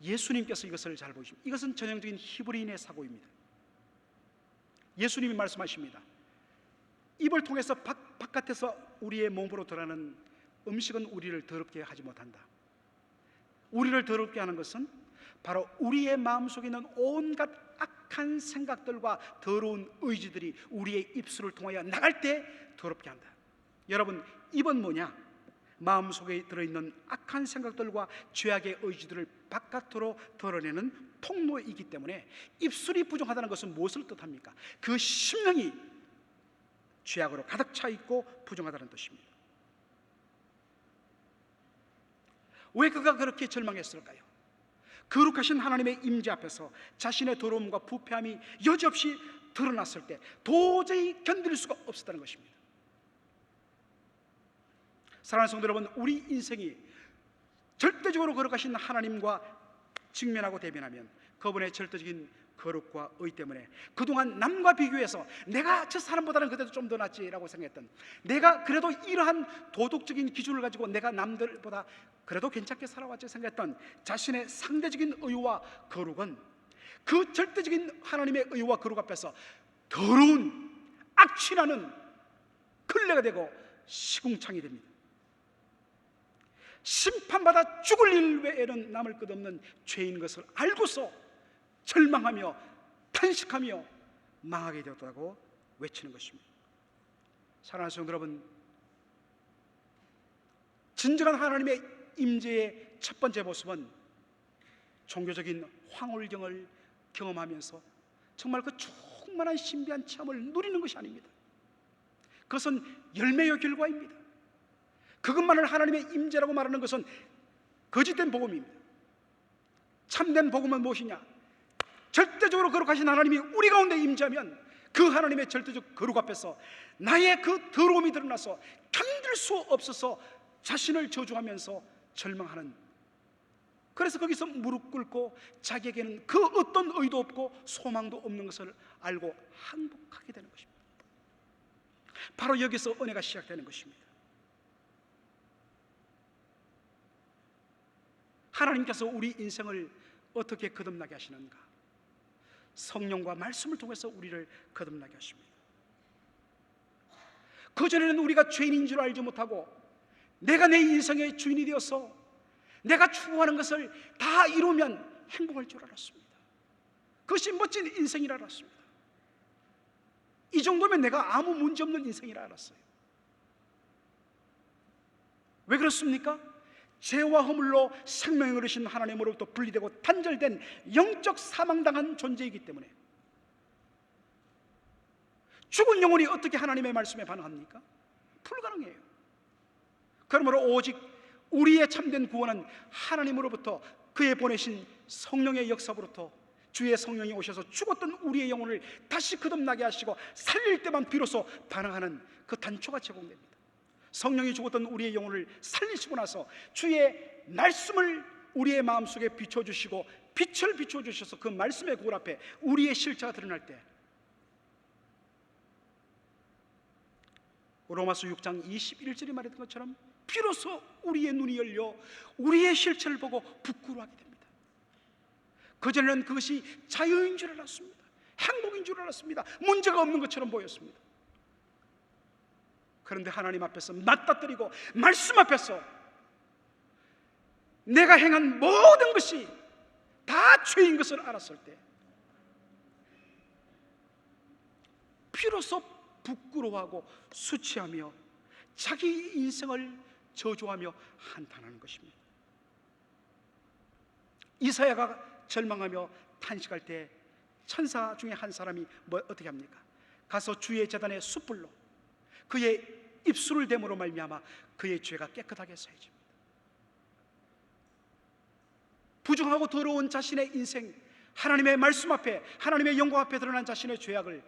예수님께서 이것을 잘 보십니다. 이것은 전형적인 히브리인의 사고입니다. 예수님이 말씀하십니다. 입을 통해서 바깥에서 우리의 몸으로 들어가는 음식은 우리를 더럽게 하지 못한다. 우리를 더럽게 하는 것은 바로 우리의 마음속에 있는 온갖 악한 생각들과 더러운 의지들이 우리의 입술을 통하여 나갈 때 더럽게 한다. 여러분, 입은 뭐냐? 마음속에 들어있는 악한 생각들과 죄악의 의지들을 바깥으로 드러내는 통로이기 때문에 입술이 부정하다는 것은 무엇을 뜻합니까? 그 심령이 죄악으로 가득 차 있고 부정하다는 뜻입니다. 왜 그가 그렇게 절망했을까요? 거룩하신 하나님의 임재 앞에서 자신의 더러움과 부패함이 여지없이 드러났을 때 도저히 견딜 수가 없었다는 것입니다. 사랑하는 성도 여러분, 우리 인생이 절대적으로 거룩하신 하나님과 직면하고 대면하면 그분의 절대적인 거룩과 의 때문에 그동안 남과 비교해서 내가 저 사람보다는 그래도 좀 더 낫지라고 생각했던, 내가 그래도 이러한 도덕적인 기준을 가지고 내가 남들보다 그래도 괜찮게 살아왔지 생각했던 자신의 상대적인 의와 거룩은 그 절대적인 하나님의 의와 거룩 앞에서 더러운 악취나는 걸레가 되고 시궁창이 됩니다. 심판받아 죽을 일 외에는 남을 것 없는 죄인 것을 알고서 절망하며 탄식하며 망하게 되었다고 외치는 것입니다. 사랑하는 성도 여러분, 진정한 하나님의 임재의 첫 번째 모습은 종교적인 황홀경을 경험하면서 정말 그 충만한 신비한 체험을 누리는 것이 아닙니다. 그것은 열매의 결과입니다. 그것만을 하나님의 임재라고 말하는 것은 거짓된 복음입니다. 참된 복음은 무엇이냐? 절대적으로 거룩하신 하나님이 우리 가운데 임재하면 그 하나님의 절대적 거룩 앞에서 나의 그 더러움이 드러나서 견딜 수 없어서 자신을 저주하면서 절망하는, 그래서 거기서 무릎 꿇고 자기에게는 그 어떤 의도 없고 소망도 없는 것을 알고 항복하게 되는 것입니다. 바로 여기서 은혜가 시작되는 것입니다. 하나님께서 우리 인생을 어떻게 거듭나게 하시는가? 성령과 말씀을 통해서 우리를 거듭나게 하십니다. 그전에는 우리가 죄인인 줄 알지 못하고 내가 내 인생의 주인이 되어서 내가 추구하는 것을 다 이루면 행복할 줄 알았습니다. 그것이 멋진 인생이라 알았습니다. 이 정도면 내가 아무 문제 없는 인생이라 알았어요. 왜 그렇습니까? 죄와 허물로 생명을 얻으신 하나님으로부터 분리되고 단절된 영적 사망당한 존재이기 때문에 죽은 영혼이 어떻게 하나님의 말씀에 반응합니까? 불가능해요. 그러므로 오직 우리의 참된 구원은 하나님으로부터 그의 보내신 성령의 역사로부터 주의 성령이 오셔서 죽었던 우리의 영혼을 다시 거듭나게 하시고 살릴 때만 비로소 반응하는 그 단초가 제공됩니다. 성령이 죽었던 우리의 영혼을 살리시고 나서 주의 말씀을 우리의 마음속에 비춰주시고 빛을 비춰주셔서 그 말씀의 거울 앞에 우리의 실체가 드러날 때 로마서 6장 21절에 말했던 것처럼 비로소 우리의 눈이 열려 우리의 실체를 보고 부끄러워하게 됩니다. 그전에는 그것이 자유인 줄 알았습니다. 행복인 줄 알았습니다. 문제가 없는 것처럼 보였습니다. 그런데 하나님 앞에서 맞닥뜨리고 말씀 앞에서 내가 행한 모든 것이 다 죄인 것을 알았을 때 비로소 부끄러워하고 수치하며 자기 인생을 저주하며 한탄하는 것입니다. 이사야가 절망하며 탄식할 때 천사 중에 한 사람이 어떻게 합니까? 가서 주의 제단에 숯불로 그의 입술을 댐으로 말미암아 그의 죄가 깨끗하게 사해집니다. 부정하고 더러운 자신의 인생, 하나님의 말씀 앞에, 하나님의 영광 앞에 드러난 자신의 죄악을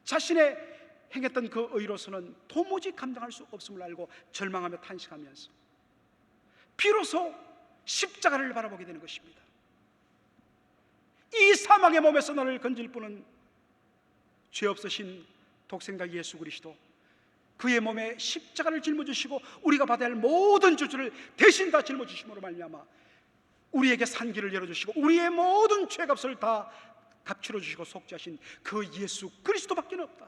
자신의 행했던 그 의로서는 도무지 감당할 수 없음을 알고 절망하며 탄식하면서 비로소 십자가를 바라보게 되는 것입니다. 이 사망의 몸에서 나를 건질 분은 죄 없으신 독생자 예수 그리스도, 그의 몸에 십자가를 짊어지시고 우리가 받아야 할 모든 저주를 대신 다 짊어지심으로 말미암아 우리에게 산길을 열어주시고 우리의 모든 죄값을 다 값치러 주시고 속죄하신 그 예수 그리스도밖에 없다.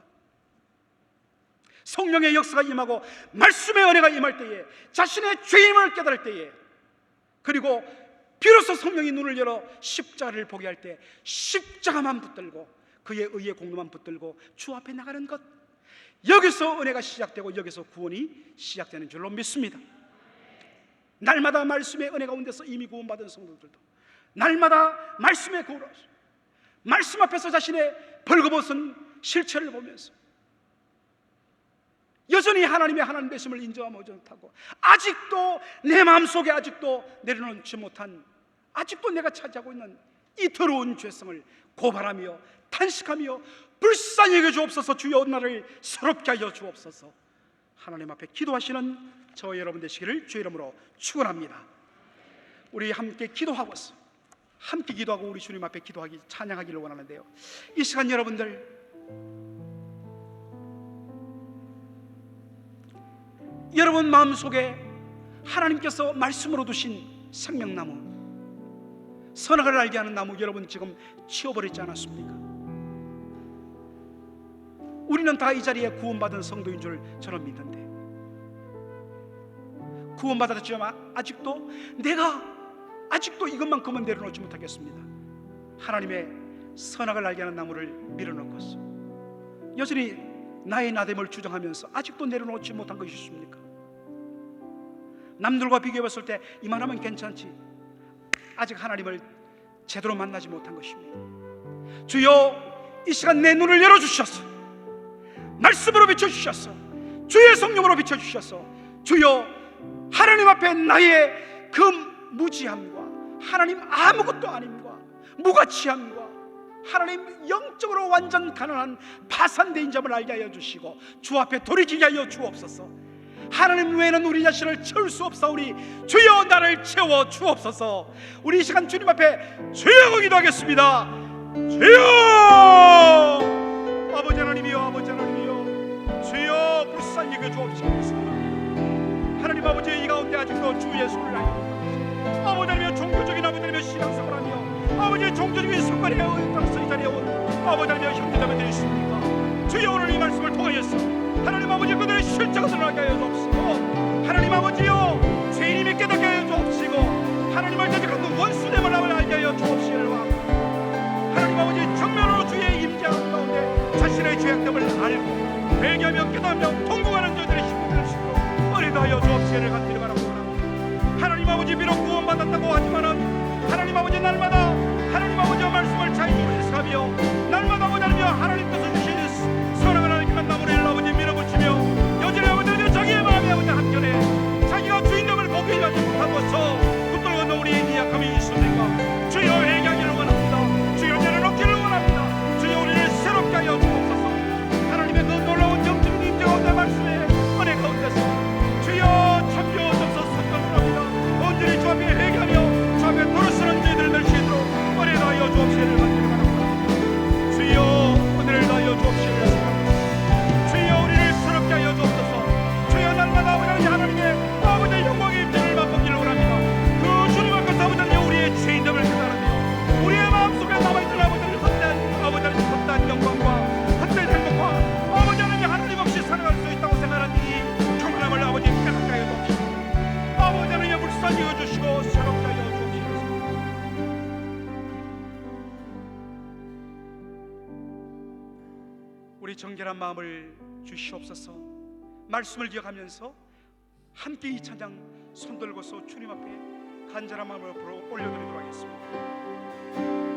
성령의 역사가 임하고 말씀의 은혜가 임할 때에, 자신의 죄임을 깨달을 때에, 그리고 비로소 성령이 눈을 열어 십자가를 보게 할 때 십자가만 붙들고 그의 의의 공로만 붙들고 주 앞에 나가는 것, 여기서 은혜가 시작되고 여기서 구원이 시작되는 줄로 믿습니다. 날마다 말씀의 은혜 가운데서 이미 구원받은 성도들도 날마다 말씀의 구원을, 말씀 앞에서 자신의 벌거벗은 실체를 보면서 여전히 하나님의 하나님 되심을 인정하지 못하고, 아직도 내 마음속에 아직도 내려놓지 못한, 아직도 내가 차지하고 있는 이 더러운 죄성을 고발하며 탄식하며 불쌍히 여겨 주옵소서, 주여 나를 새롭게 하여 주옵소서, 하나님 앞에 기도하시는 저와 여러분 되시기를 주의 이름으로 축원합니다. 우리 함께 기도하고서 함께 기도하고 우리 주님 앞에 기도하기, 찬양하기를 원하는데요, 이 시간 여러분들 여러분 마음속에 하나님께서 말씀으로 두신 생명나무, 선악을 알게 하는 나무, 여러분 지금 치워버리지 않았습니까? 우리는 다 이 자리에 구원받은 성도인 줄 저는 믿는데, 구원받았지만 아직도 내가 아직도 이것만큼은 내려놓지 못하겠습니다. 하나님의 선악을 알게 하는 나무를 밀어넣고서 여전히 나의 나됨을 주장하면서 아직도 내려놓지 못한 것이 있습니까? 남들과 비교해 봤을 때 이만하면 괜찮지, 아직 하나님을 제대로 만나지 못한 것입니다. 주여, 이 시간 내 눈을 열어주셔서 말씀으로 비춰주셔서 주의 성령으로 비춰주셔서, 주여 하나님 앞에 나의 그 무지함과 하나님 아무것도 아님과 무가치함과 하나님 영적으로 완전 가난한 파산대인 점을 알게 하여 주시고 주 앞에 돌이키게 하여 주옵소서. 하나님 외에는 우리 자신을 채울 수 없사오니 주여 나를 채워 주옵소서. 우리 이 시간 주님 앞에 주여 기도하겠습니다. 주여, 아버지 하나님이여, 아버지 하나님이여, 주여 불쌍히 여겨 주옵소서. 하나님 아버지, 이 가운데 아직도 주 예수를 알고 아버지 하나님 종교적인 아버지 하나님 신앙생활하며 아버지의 종교적인 성관에 따라서 이 자리에 온 아버지 하나님 형제자매들이 있습니까? 주여, 오늘 이 말씀을 통하여서 하나님 아버지 그들의 실체가 드러나게 하여 주옵시고, 하나님 아버지여 죄인임을 깨닫게 하여 주옵시고, 하나님을 대적하는 원수됨을 알게 하여 주옵시기를 원합니다. 하나님 아버지 정면으로 주의 임재하는 가운데 자신의 죄악됨을 알고 회개하며 깨닫며 통곡하는 저들의 힘을 주시고 은혜도 하여 주옵시기를 간절히 바랍니다. 하나님 아버지, 비록 구원받았다고 하지만은 하나님 아버지 날마다 하나님 아버지의 말씀을 자유로 해석하며 날마다 아버지 하나님께서 주신 선악을 알기만 나무를 아버지 밀어붙이며 여전히 아버지 자기의 마음에 아버지 한켠에 자기가 주인됨을 고백하지 못하고서 붙들고 있는 우리의 약함이 있습니까? 주여 회개하기를 원합니다. 주여 내려놓기를 원합니다. 주여 우리를 새롭게 하여 주옵소서. 하나님의 그 놀라운 영적인 임재 가운데 말씀의 은혜 가운데서 주여 참여 없어서 선전합니다. 온전히 주 앞에 회개하며 주 앞에 돌아서는 저희들 멸시도록 은혜 하여 주옵시기를 간절히 바랍니다. 주여 은혜를 하여 주옵시기를 바랍니다. 주여 우리를 새롭게 하여 주옵소서. 주여 날마다 아버지 하나님의 아버지의 영광의 임재를 맛보기를 원합니다. 그 주님 앞에서 아버지 우리의 죄인됨을 깨달으며 우리의 마음속에 남아있는 아버지를 헛된 영광과 헛된 행복과 아버지 하나님 없이 살아갈 수 있다고 생각하는 이 경험을 아버지 깨닫게 하여 주옵시고, 아버지 하나님의 불쌍히 여주시고 새롭게 하여 주옵시옵소서. 우리 정결한 마음을 주시옵소서. 말씀을 기억하면서 함께 이 찬양 손들고서 주님 앞에 간절한 마음으로 올려드리도록 하겠습니다.